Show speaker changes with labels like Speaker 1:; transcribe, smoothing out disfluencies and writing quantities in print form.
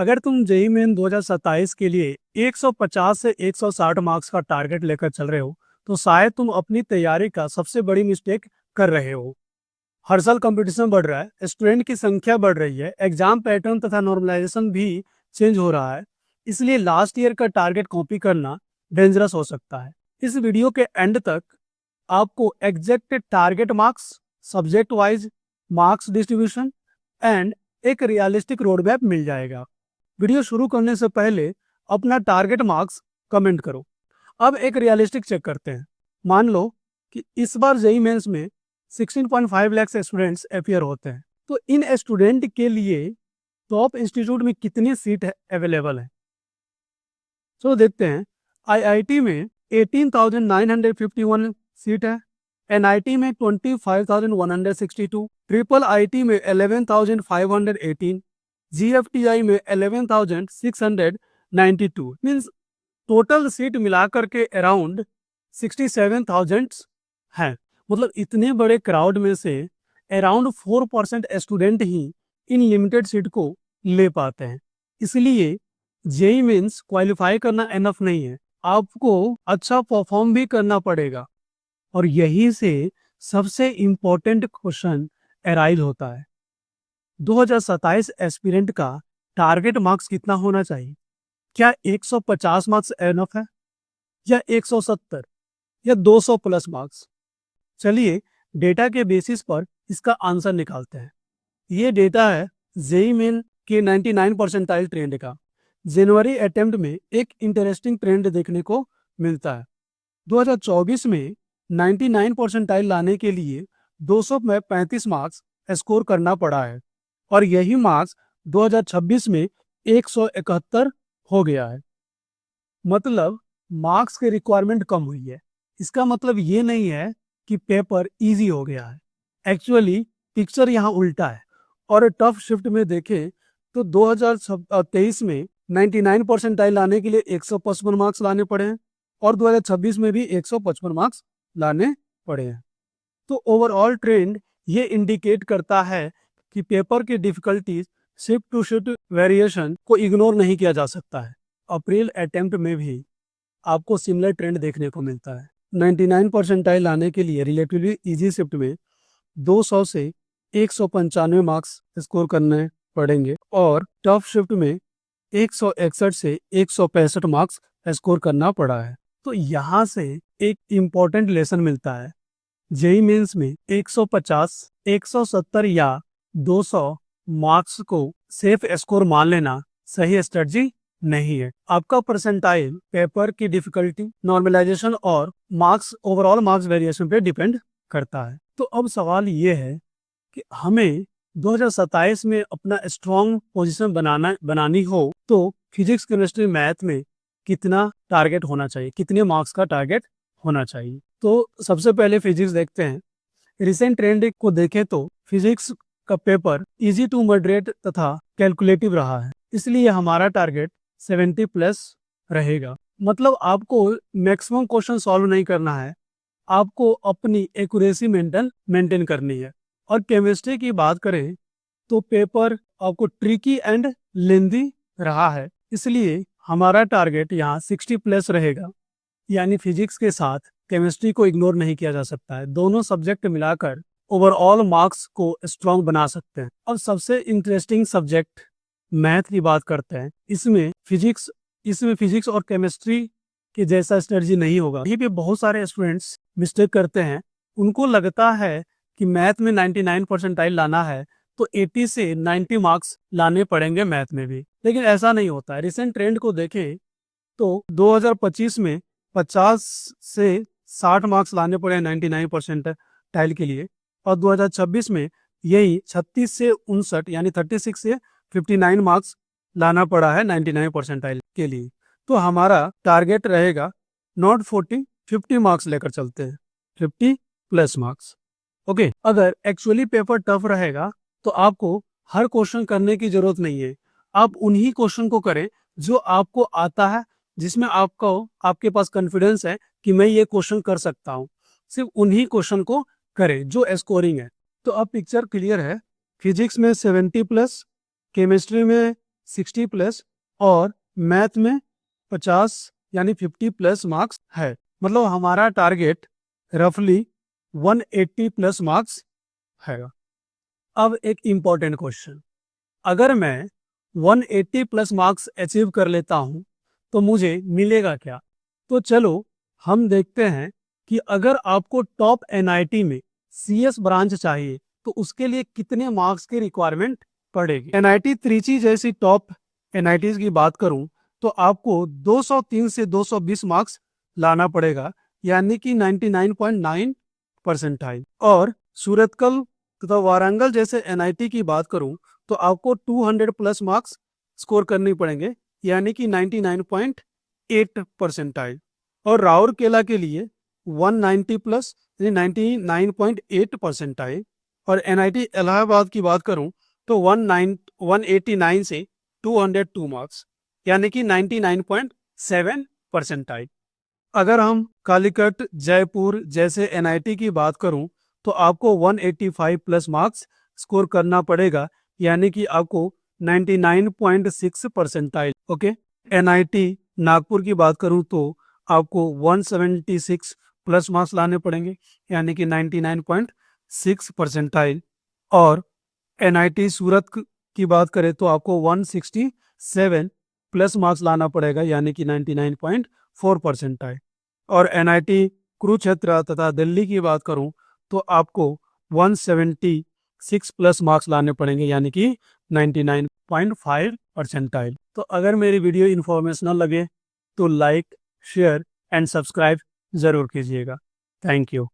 Speaker 1: अगर तुम JEE main 2027 के लिए 150 से 160 मार्क्स का टारगेट लेकर चल रहे हो तो शायद तुम अपनी तैयारी का सबसे बड़ी मिस्टेक कर रहे हो। हर साल कंपटीशन बढ़ रहा है, स्टूडेंट की संख्या बढ़ रही है, एग्जाम पैटर्न तथा नॉर्मलाइजेशन भी चेंज हो रहा है। इसलिए लास्ट ईयर का टारगेट कॉपी करना डेंजरस हो सकता है। इस वीडियो के एंड तक आपको exact target marks, subject wise marks distribution and एक रियलिस्टिक रोड मैप मिल जाएगा। वीडियो शुरू करने से पहले अपना टारगेट मार्क्स कमेंट करो। अब एक रियलिस्टिक चेक करते हैं। मान लो कि इस बार जेईई मेंस में 16.5 लाख स्टूडेंट्स अपियर होते हैं, तो इन स्टूडेंट के लिए टॉप इंस्टीट्यूट में कितनी सीट अवेलेबल है। तो देखते हैं। आईआईटी में 18,951 सीट है, एनआईटी में 25,162, ट्रिपल आईटी में 11,518, जीएफटीआई में 11,692। मीन्स टोटल सीट मिलाकर के अराउंड 67,000 है। मतलब इतने बड़े क्राउड में से around 4% student he in limited seat को ले पाते हैं। इसलिए जेईई मीन्स क्वालिफाई करना एनफ नहीं है, आपको अच्छा परफॉर्म भी करना पड़ेगा। और यही से सबसे इंपॉर्टेंट क्वेश्चन अराइज होता है। 2027 एस्पिरेंट का टारगेट मार्क्स कितना होना चाहिए? क्या 150 मार्क्स एनफ है, या 170, या 200 प्लस मार्क्स? चलिए डेटा के बेसिस पर इसका आंसर निकालते हैं। ये डेटा है जेईई मेन के 99 परसेंटाइल ट्रेंड का। जनवरी अटेम्प्ट में एक इंटरेस्टिंग ट्रेंड देखने को मिलता है। 2024 में 99 परसेंटाइल लाने के लिए 200 में 35 मार्क्स स्कोर करना पड़ा है, और यही मार्क्स 2026 में 171 हो गया है। मतलब मार्क्स की रिक्वायरमेंट कम हुई है। इसका मतलब ये नहीं है कि पेपर इजी हो गया है। एक्चुअली पिक्चर यहाँ उल्टा है। और टफ शिफ्ट में देखें तो 2023 में 99 परसेंटाइल लाने के लिए 155 मार्क्स लाने पड़े हैं, और 2026 में भी 155 मार्क्स लाने पड़े हैं। तो ओवरऑल ट्रेंड ये इंडिकेट करता है कि पेपर की difficulties shift to shift variation को इग्नोर नहीं किया जा सकता है। अप्रैल अटेम्प्ट में भी आपको सिमिलर ट्रेंड देखने को मिलता है। 99 परसेंटाइल लाने के लिए रिलेटिवली इजी शिफ्ट में 200 से 195 मार्क्स स्कोर करने पड़ेंगे, और टफ शिफ्ट में 161 से 165 मार्क्स स्कोर करना पड़ा है। तो यहाँ से एक इम्पोर्टेंट लेसन मिलता है। जेईई मेंस में 150, 170 या 200 मार्क्स को सेफ स्कोर मान लेना सही स्ट्रेटजी नहीं है। आपका परसेंटाइल पेपर की डिफिकल्टी, नॉर्मलाइजेशन और मार्क्स, ओवरऑल मार्क्स वेरिएशन पे डिपेंड करता है। तो अब सवाल ये है कि हमें 2027 में अपना स्ट्रॉन्ग पोजीशन बनानी हो तो फिजिक्स, केमिस्ट्री, मैथ में कितना टारगेट होना चाहिए, कितने मार्क्स का टारगेट होना चाहिए। तो सबसे पहले फिजिक्स देखते हैं। रिसेंट ट्रेंड को देखें तो फिजिक्स का पेपर इजी टू मॉडरेट तथा कैलकुलेटिव रहा है, इसलिए हमारा टारगेट 70 प्लस रहेगा। मतलब आपको मैक्सिमम क्वेश्चन सॉल्व नहीं करना है, आपको अपनी एक्यूरेसी मेंटेन करनी है। और केमिस्ट्री की बात करें तो पेपर आपको ट्रिकी एंड लेंदी रहा है, इसलिए हमारा टारगेट यहाँ 60 प्लस रहेगा। यानी फिजिक्स के साथ केमिस्ट्री को इग्नोर नहीं किया जा सकता है। दोनों सब्जेक्ट मिलाकर ओवरऑल मार्क्स को स्ट्रॉन्ग बना सकते हैं। अब सबसे इंटरेस्टिंग सब्जेक्ट मैथ की बात करते हैं। इसमें फिजिक्स और केमिस्ट्री के जैसा स्ट्रेटजी नहीं होगा। यहीं पे बहुत सारे स्टूडेंट्स मिस्टेक करते हैं। उनको लगता है कि मैथ में 99 परसेंटाइल लाना है तो 80 से 90 मार्क्स लाने पड़ेंगे मैथ में भी, लेकिन ऐसा नहीं होता है। रिसेंट ट्रेंड को देखें तो 2025 में 50 से 60 मार्क्स लाने पड़े 99 परसेंटाइल के लिए, और 2026 में यही 36 से 59 यानी 36 से 59 मार्क्स लाना पड़ा है 99 परसेंटाइल के लिए। तो हमारा टारगेट रहेगा नॉट 40, 50 मार्क्स लेकर चलते हैं, 50 प्लस मार्क्स। ओके। अगर एक्चुअली पेपर टफ रहेगा तो आपको हर क्वेश्चन करने की जरूरत नहीं है। आप उन्हीं क्वेश्चन को करें जो आपको आता है, जिसमें आपके पास कॉन्फिडेंस है कि मैं ये क्वेश्चन कर सकता हूँ। सिर्फ उन्हीं क्वेश्चन को करें जो स्कोरिंग है। तो अब पिक्चर क्लियर है। फिजिक्स में 70 प्लस, केमिस्ट्री में 60 प्लस और मैथ में 50 यानी 50 प्लस मार्क्स है। मतलब हमारा टारगेट रफली 180 प्लस मार्क्स है। अब एक इम्पॉर्टेंट क्वेश्चन, अगर मैं 180 प्लस मार्क्स अचीव कर लेता हूं तो मुझे मिलेगा क्या? तो चलो हम देखते हैं कि अगर आपको टॉप एनआईटी में सीएस ब्रांच चाहिए तो उसके लिए कितने मार्क्स की रिक्वायरमेंट पड़ेगी। एनआईटी त्रिची जैसी टॉप एनआईटीज की बात करूं तो आपको 203 से 220 मार्क्स लाना पड़ेगा, यानी कि 99.9 परसेंटाइल। और सूरतकल तथा वारंगल जैसे एनआईटी की बात करूं तो आपको 200 प्लस मार्क्स स्कोर करने पड़ेंगे, यानी कि 99.8 परसेंटाइल। और राउरकेला के लिए 190 प्लस यानी 99.8 परसेंटाइल। और एनआईटी इलाहाबाद की बात करूं तो 189 से 202 मार्क्स, यानी कि 99.7 परसेंटाइल। अगर हम कालीकट जयपुर जैसे एनआईटी की बात करूं तो आपको 185 प्लस मार्क्स स्कोर करना पड़ेगा, यानी कि आपको 99.6 परसेंटाइल। ओके, एनआईटी नागपुर की बात करूं तो आपको 176 प्लस मार्क्स लाने पड़ेंगे, यानी कि 99.6 परसेंटाइल। और एनआईटी सूरत की बात करें तो आपको 167 प्लस मार्क्स लाना पड़ेगा, यानी कि 99.4 परसेंटाइल। और एनआईटी कुरुक्षेत्र तथा दिल्ली की बात करूं तो आपको 176 प्लस मार्क्स लाने पड़ेंगे, यानी कि 99.5 परसेंटाइल। तो अगर मेरी वीडियो इन्फॉर्मेशनल लगे तो लाइक, शेयर एंड सब्सक्राइब जरूर कीजिएगा। Thank you.